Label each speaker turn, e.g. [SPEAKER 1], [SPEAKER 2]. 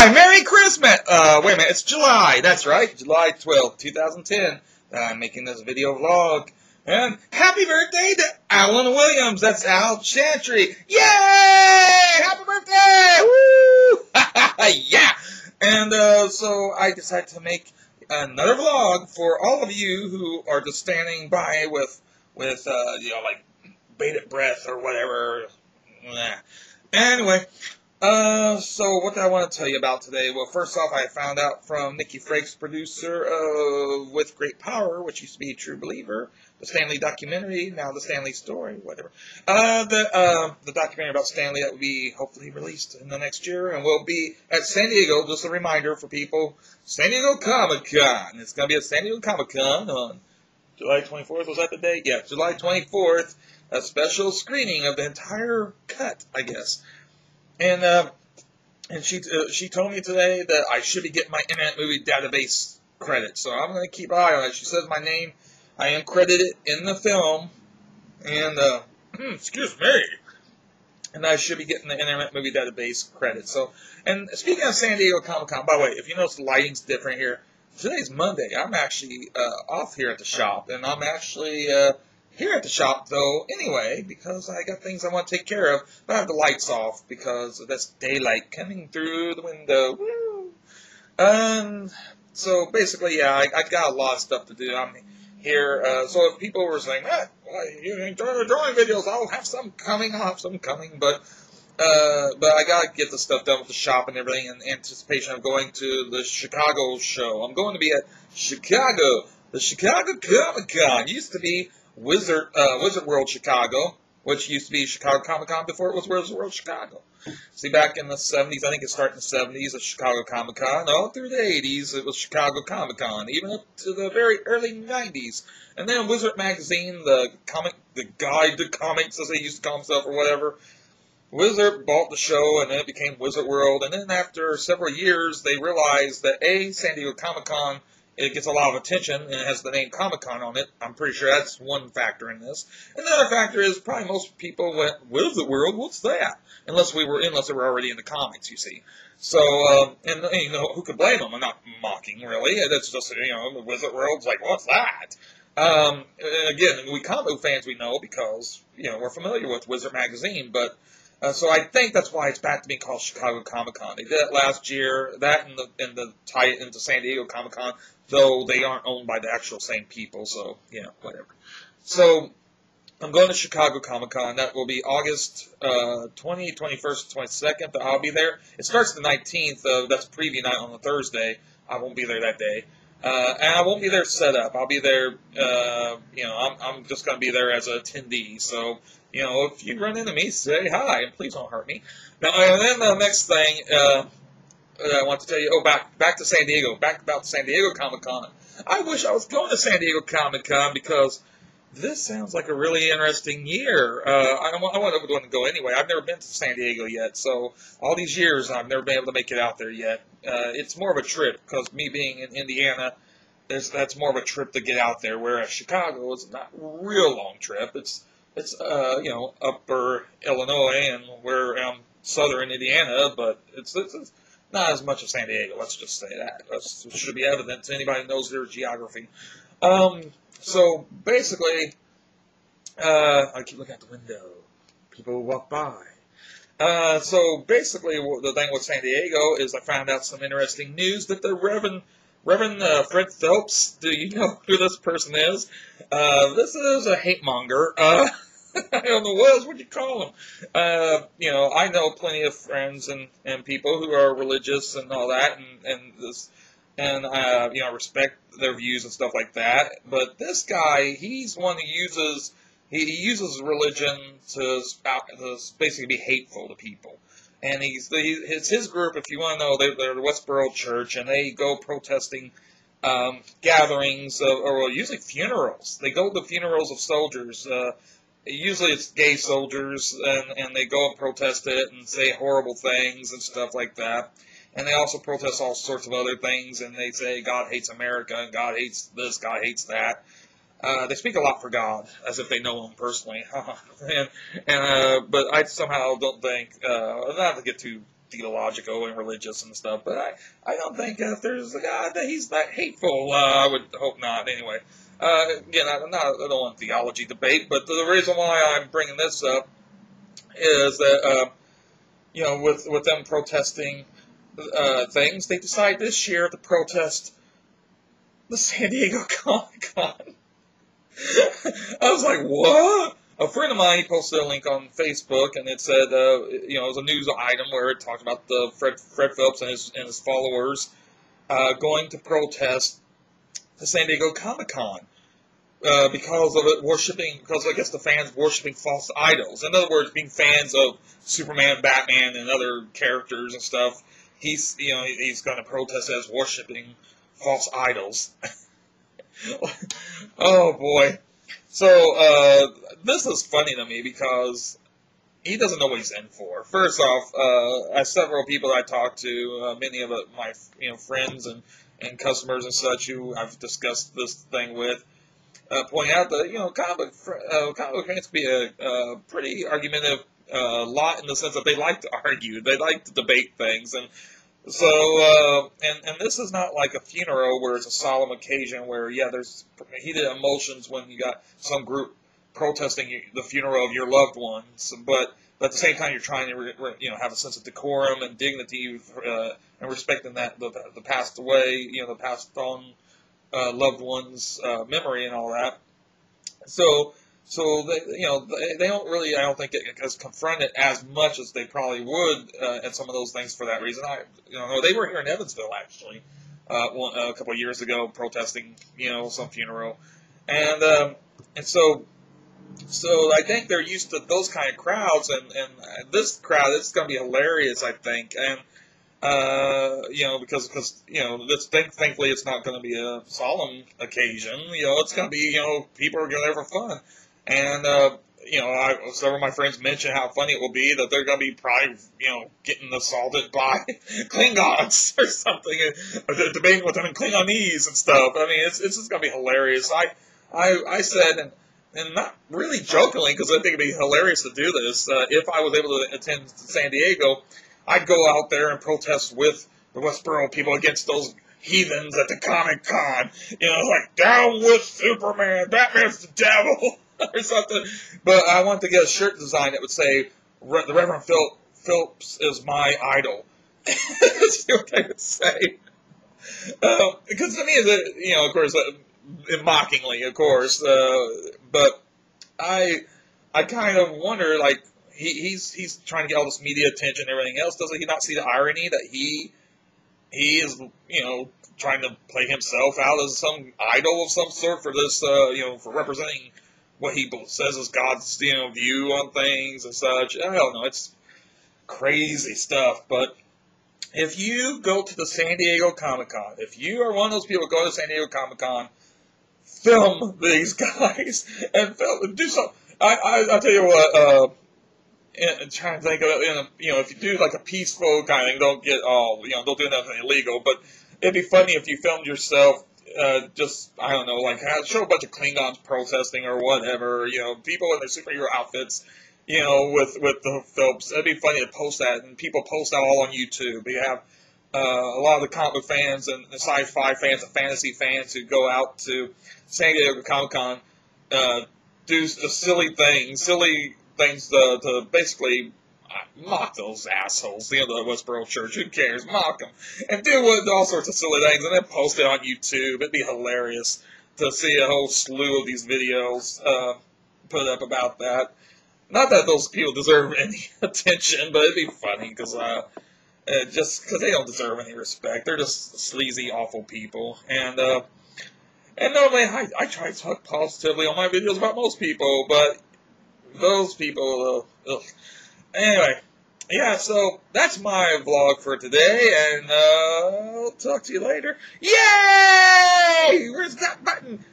[SPEAKER 1] Hi, Merry Christmas! Wait a minute, it's July, that's right, July 12th, 2010, that I'm making this video vlog. And happy birthday to Alan Williams, that's Al Chantry. Yay! Happy birthday! Woo! Yeah! And, so I decided to make another vlog for all of you who are just standing by with you know, like, bated breath or whatever. Anyway. So what do I want to tell you about today? Well, first off, I found out from Nikki Frakes, producer of With Great Power, which used to be True Believer, the Stanley documentary, now the Stanley story, whatever. The documentary about Stanley that will be hopefully released in the next year, and will be at San Diego, just a reminder for people, San Diego Comicon. It's going to be at San Diego Comicon on July 24th, was that the date? Yeah, July 24th, a special screening of the entire cut, I guess. And she told me today that I should be getting my Internet Movie Database credit, so I'm going to keep an eye on it. She says my name, I am credited in the film, and, excuse me, and I should be getting the Internet Movie Database credit. So, and speaking of San Diego Comic-Con, by the way, if you notice the lighting's different here, today's Monday. I'm actually off here at the shop, and I'm actually here at the shop, though, anyway, because I got things I want to take care of, but I have the lights off because that's daylight coming through the window. Woo! So basically, yeah, I got a lot of stuff to do. I'm here, so if people were saying, you enjoy the drawing videos, I'll have some coming, but I gotta get the stuff done with the shop and everything in anticipation of going to the Chicago show. I'm going to be at Chicago, the Chicago Comicon. Used to be Wizard World Chicago, which used to be Chicago Comic-Con before it was Wizard World Chicago. See, back in the 70s, I think it started in the 70s, the Chicago Comic-Con. All through the 80s, it was Chicago Comic-Con, even up to the very early 90s. And then Wizard Magazine, the guide to comics, as they used to call themselves or whatever, Wizard bought the show, and then it became Wizard World. And then after several years, they realized that, San Diego Comic-Con, it gets a lot of attention, and it has the name Comic-Con on it. I'm pretty sure that's one factor in this. And the other factor is probably most people went, Wizard World, what's that? Unless they were already in the comics, you see. So, and you know, who could blame them? I'm not mocking, really. That's just, you know, the Wizard World's like, what's that? Again, we comic book fans, we know because, you know, we're familiar with Wizard Magazine, but so I think that's why it's back to being called Chicago Comic-Con. They did it last year, that and the tie it into San Diego Comic-Con, though they aren't owned by the actual same people, so, you know, whatever. So, I'm going to Chicago Comic-Con. That will be August 20, 21st, 22nd. I'll be there. It starts the 19th. That's preview night on the Thursday. I won't be there that day. And I won't be there set up. I'll be there, you know, I'm just going to be there as an attendee. So, you know, if you run into me, say hi, and please don't hurt me. Now, and then the next thing I want to tell you, back to San Diego, back about San Diego Comic-Con. I wish I was going to San Diego Comic-Con because this sounds like a really interesting year. I want to go anyway. I've never been to San Diego yet, so all these years I've never been able to make it out there yet. It's more of a trip because me being in Indiana, that's more of a trip to get out there. Whereas Chicago is not a real long trip. It's you know, upper Illinois and where southern Indiana, but it's not as much as San Diego. Let's just say that. It should be evident to anybody who knows their geography. So basically, I keep looking out the window. People walk by. So basically, the thing with San Diego is I found out some interesting news that the Reverend Fred Phelps, do you know who this person is? This is a hate monger. I don't know what else would you call him. You know, I know plenty of friends and people who are religious and all that, and you know, respect their views and stuff like that. But this guy, he's one who uses religion to basically be hateful to people. And it's his group, if you want to know, they're the Westboro Church, and they go protesting gatherings, or usually funerals. They go to funerals of soldiers. Usually it's gay soldiers, and they go and protest it and say horrible things and stuff like that. And they also protest all sorts of other things, and they say God hates America, and God hates this, God hates that. They speak a lot for God, as if they know him personally. But I somehow don't think, not to get too theological and religious and stuff, but I don't think if there's a God that he's that hateful. I would hope not. Anyway, again, I don't want theology debate, but the reason why I'm bringing this up is that with them protesting things, they decided this year to protest the San Diego Comic-Con. I was like, what? A friend of mine posted a link on Facebook, and it said, it was a news item where it talked about the Fred Phelps and his followers going to protest the San Diego Comic-Con because of it because I guess the fans worshiping false idols. In other words, being fans of Superman, Batman, and other characters and stuff. He's going to protest as worshiping false idols. Oh boy. So, this is funny to me because he doesn't know what he's in for. First off, as several people I talked to, many of my friends and customers and such who I've discussed this thing with, point out that comic book fans can be a pretty argumentative lot in the sense that they like to argue, they like to debate things, and so, and this is not like a funeral where it's a solemn occasion where, there's heated emotions when you got some group protesting the funeral of your loved ones, but at the same time you're trying to, have a sense of decorum and dignity, and respecting that, the passed away, the passed on, loved one's, memory and all that. So they don't really, I don't think, get confronted as much as they probably would at some of those things for that reason. They were here in Evansville actually a couple of years ago protesting, some funeral, and so I think they're used to those kind of crowds, and this crowd, it's going to be hilarious, I think, and because thankfully it's not going to be a solemn occasion. It's going to be, people are going there for fun. And, several of my friends mentioned how funny it will be that they're going to be probably, getting assaulted by Klingons or something, and debating with them in Klingonese and stuff. I mean, it's just going to be hilarious. I said, and not really jokingly, because I think it'd be hilarious to do this, if I was able to attend San Diego, I'd go out there and protest with the Westboro people against those heathens at the Comicon. Like, down with Superman, Batman's the devil, or something. But I wanted to get a shirt design that would say, the Reverend Phelps is my idol. See what they would say. Because to me, of course, mockingly, of course, but I kind of wonder, like, he's trying to get all this media attention and everything else. Doesn't he not see the irony that he is, trying to play himself out as some idol of some sort for this, for representing what he says is God's, view on things and such. I don't know. It's crazy stuff. But if you go to the San Diego Comic-Con, if you are one of those people who go to San Diego Comic-Con, film these guys and do something. I'll tell you what, and trying to think of it, if you do like a peaceful kind of thing, don't get all, don't do nothing illegal, but it'd be funny if you filmed yourself, just, I don't know, like, show a bunch of Klingons protesting or whatever, people in their superhero outfits, with the Phelps. It'd be funny to post that, and people post that all on YouTube. You have a lot of the comic book fans and the sci-fi fans and fantasy fans who go out to San Diego Comic-Con, do silly things to basically mock those assholes, the Westboro Church, who cares, mock them, and do all sorts of silly things, and then post it on YouTube. It'd be hilarious to see a whole slew of these videos put up about that. Not that those people deserve any attention, but it'd be funny, because just because they don't deserve any respect. They're just sleazy, awful people, and normally I try to talk positively on my videos about most people, but those people, ugh. Anyway, yeah, so that's my vlog for today, and I'll talk to you later. Yay! Where's that button?